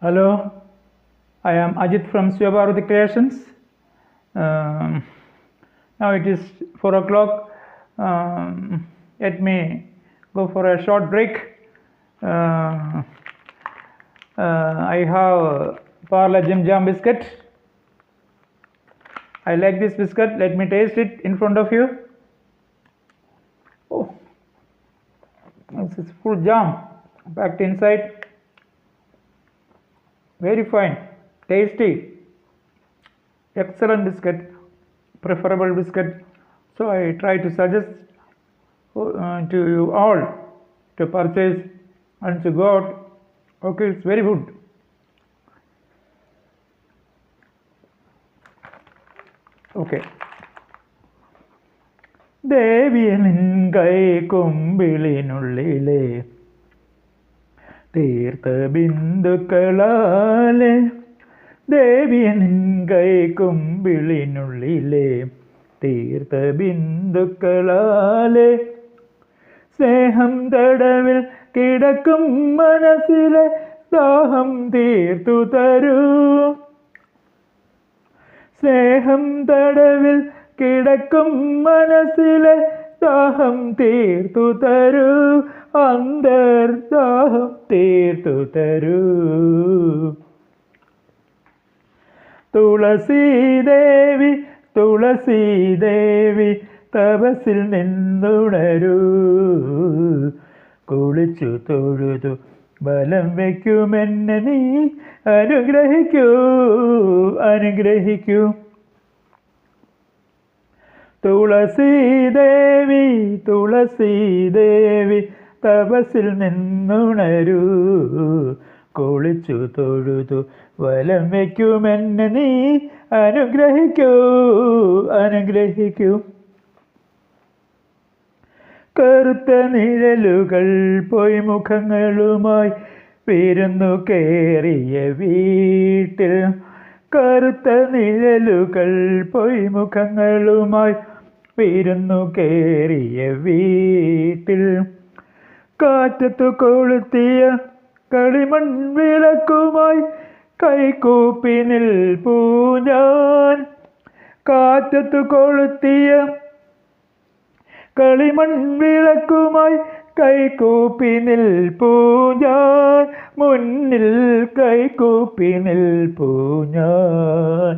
Hello, I am Ajit from Swaparvati Creations. Now it is 4 o'clock. Let me go for a short break. I have Parle Jim Jam biscuit. I like this biscuit. Let me taste it in front of you. Oh, this is full jam packed inside. Very fine, tasty, excellent biscuit, preferable biscuit. So I try to suggest to you all to purchase and to go out. Okay, it's very good. Okay. ദേവിയെ നിൻകൈ കുമ്പിളിനുള്ളിലെ തീർത്ത ബിന്ദുക്കളാലെ ദേവിയെ നിൻകൈ കുമ്പിളിനുള്ളിലെ തീർത്ത ബിന്ദുക്കളാലെ സ്നേഹം തടവിൽ കിടക്കും മനസ്സിലെ ദാഹം തീർത്തു തരൂ സ്നേഹം തടവിൽ കിടക്കും മനസ്സിലെ ദാഹം തീർത്തു തരൂ അന്തർദാഹം തീർത്തു തരൂ തുളസീദേവി തുളസീദേവി തപസ്സിൽ നിന്നുണരൂ കുളിച്ചു തൊഴുതു ബലം വയ്ക്കുമെന്നെ നീ അനുഗ്രഹിക്കൂ അനുഗ്രഹിക്കൂ തുളസീദേവി തുളസീദേവി തപസ്സിൽ നിന്നുണരൂ കുളിച്ചു തൊഴുതു വലം വയ്ക്കുമെന്നെ നീ അനുഗ്രഹിക്കൂ അനുഗ്രഹിക്കൂ കറുത്ത നിഴലുകൾ പൊയ്മുഖങ്ങളുമായി വിരുന്നു കയറിയ വീട്ടിൽ കറുത്ത നിഴലുകൾ പൊയ്മുഖങ്ങളുമായി വിരുന്നു കയറിയ വീട്ടിൽ കാറ്റത്തു കൊളുത്തിയ കളിമൺ വിളക്കുമായി കൈകൂപ്പി നിൽപ്പൂ ഞാൻ കാറ്റത്തു കൊളുത്തിയ കളിമൺ വിളക്കുമായി കൈകൂപ്പി നിൽപ്പൂ ഞാൻ മുന്നിൽ കൈകൂപ്പി നിൽപ്പൂ ഞാൻ